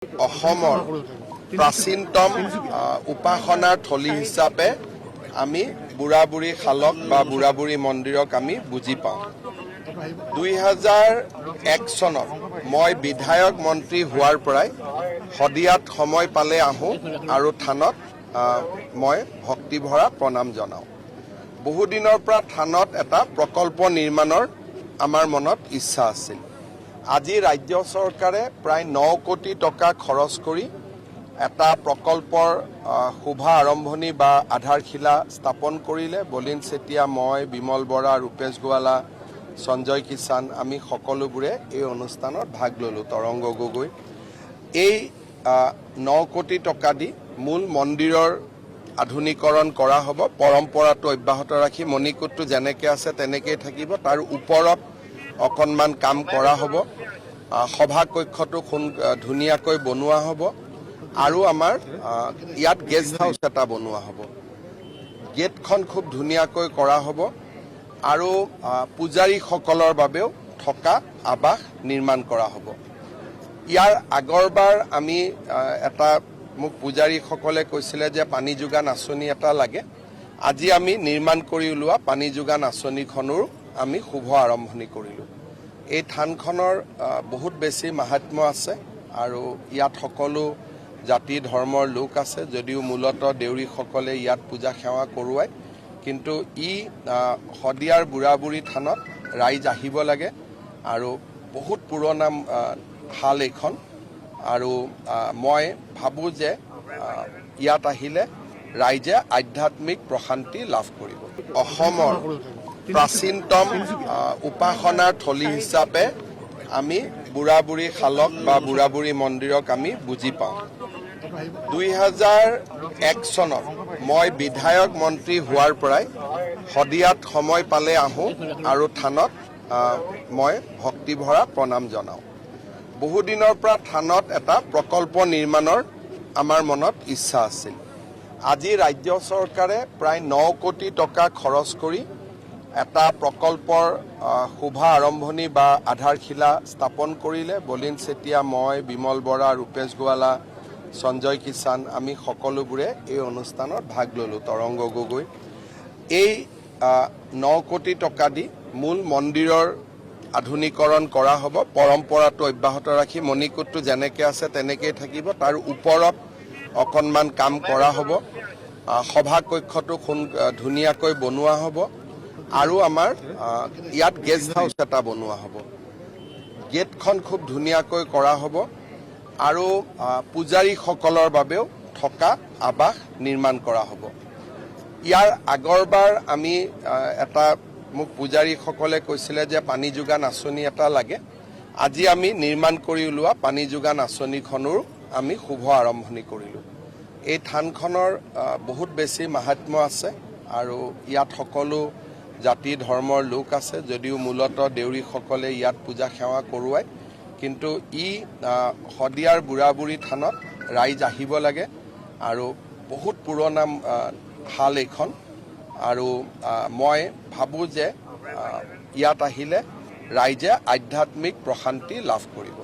অসমৰ প্ৰাচীনতম উপাসনাৰ থলী হিচাপে আমি বুঢ়া-বুঢ়ী শালক বা বুঢ়া-বুঢ়ী মন্দিৰক আমি বুজি পাওঁ। 2001 চনত মই বিধায়ক মন্ত্ৰী হোৱাৰ পৰাই শদিয়াত সময় পালে আহোঁ আৰু থানত মই ভক্তিভৰা প্ৰণাম জনাওঁ। বহুদিনৰ পৰা থানত এটা প্ৰকল্প নিৰ্মাণৰ আমাৰ মনত ইচ্ছা আছিল। আজি ৰাজ্য চৰকাৰে প্ৰায় 9 কোটি টকা খৰচ কৰি এটা প্ৰকল্পৰ শুভা আৰম্ভণি বা আধাৰশিলা স্থাপন কৰিলে। বলিন চেতিয়া, মই, বিমল বৰা, ৰূপেশ গোৱালা, সঞ্জয় কিষাণ আমি সকলোবোৰে এই অনুষ্ঠানত ভাগ ললোঁ। তৰংগ গগৈ এই 9 কোটি টকা দি মূল মন্দিৰৰ আধুনিকৰণ কৰা হ'ব। পৰম্পৰাটো অব্যাহত ৰাখি মণিকূটটো যেনেকৈ আছে তেনেকৈয়ে থাকিব। তাৰ ওপৰত অকণমান কাম কৰা হ'ব। সভা কক্ষটো ধুনীয়াকৈ বনোৱা হ'ব আৰু আমাৰ ইয়াত গেষ্ট হাউচ এটা বনোৱা হ'ব। গেটখন খুব ধুনীয়াকৈ কৰা হ'ব আৰু পূজাৰীসকলৰ বাবেও থকা আৱাস নিৰ্মাণ কৰা হ'ব। ইয়াৰ আগৰবাৰ আমি মোক পূজাৰীসকলে কৈছিলে যে পানী যোগান আঁচনি এটা লাগে। আজি আমি নিৰ্মাণ কৰি ওলোৱা পানী যোগান আঁচনিখনৰ আমি শুভ আৰম্ভণি কৰিলোঁ। এই থানখনৰ বহুত বেছি মাহাত্ম্য আছে আৰু ইয়াত সকলো জাতি ধৰ্মৰ লোক আছে। যদিও মূলতঃ দেউৰীসকলে ইয়াত পূজা সেৱা কৰোৱায়, কিন্তু শদিয়াৰ বুঢ়া-বুঢ়ী থানত ৰাইজ আহিব লাগে আৰু বহুত পুৰণা থাল এইখন আৰু মই ভাবোঁ যে ইয়াত আহিলে ৰাইজে আধ্যাত্মিক প্ৰশান্তি লাভ কৰিব। অসমৰ প্ৰাচীনতম উপাসনাৰ থলী হিচাপে আমি বুঢ়া-বুঢ়ী শালক বা বুঢ়া-বুঢ়ী মন্দিৰক আমি বুজি পাওঁ। 2001 চনত মই বিধায়ক মন্ত্ৰী হোৱাৰ পৰাই শদিয়াত সময় পালে আহোঁ আৰু থানত মই ভক্তিভৰা প্ৰণাম জনাওঁ। বহুদিনৰ পৰা থানত এটা প্ৰকল্প নিৰ্মাণৰ আমাৰ মনত ইচ্ছা আছিল। আজি ৰাজ্য চৰকাৰে প্ৰায় 9 কোটি টকা খৰচ কৰি এটা প্ৰকল্পৰ শুভা আৰম্ভণি বা আধাৰশিলা স্থাপন কৰিলে। বলিন চেতিয়া, মই, বিমল বৰা, ৰূপেশ গোৱালা, সঞ্জয় কিষাণ আমি সকলোবোৰে এই অনুষ্ঠানত ভাগ ললোঁ। তৰংগ গগৈ এই 9 কোটি টকা দি মূল মন্দিৰৰ আধুনিকৰণ কৰা হ'ব। পৰম্পৰাটো অব্যাহত ৰাখি মণিকূটটো যেনেকৈ আছে তেনেকৈয়ে থাকিব। তাৰ ওপৰত অকণমান কাম কৰা হ'ব। সভা কক্ষটো ধুনীয়াকৈ বনোৱা হ'ব আৰু আমাৰ ইয়াত গেষ্ট হাউচ এটা বনোৱা হ'ব। গেটখন খুব ধুনীয়াকৈ কৰা হ'ব আৰু পূজাৰীসকলৰ বাবেও থকা আৱাস নিৰ্মাণ কৰা হ'ব। ইয়াৰ আগৰবাৰ আমি মোক পূজাৰীসকলে কৈছিলে যে পানী যোগান আঁচনি এটা লাগে। আজি আমি নিৰ্মাণ কৰি ওলোৱা পানী যোগান আঁচনিখনৰ আমি শুভ আৰম্ভণি কৰিলোঁ। এই থানখনৰ বহুত বেছি মাহাত্ম্য আছে আৰু ইয়াত সকলো জাতি ধৰ্মৰ লোক আছে। যদিও মূলতঃ দেউৰীসকলে ইয়াত পূজা সেৱা কৰোৱায়, কিন্তু শদিয়াৰ বুঢ়া-বুঢ়ী থানত ৰাইজ আহিব লাগে আৰু বহুত পুৰণা থাল এইখন আৰু মই ভাবোঁ যে ইয়াত আহিলে ৰাইজে আধ্যাত্মিক প্ৰশান্তি লাভ কৰিব।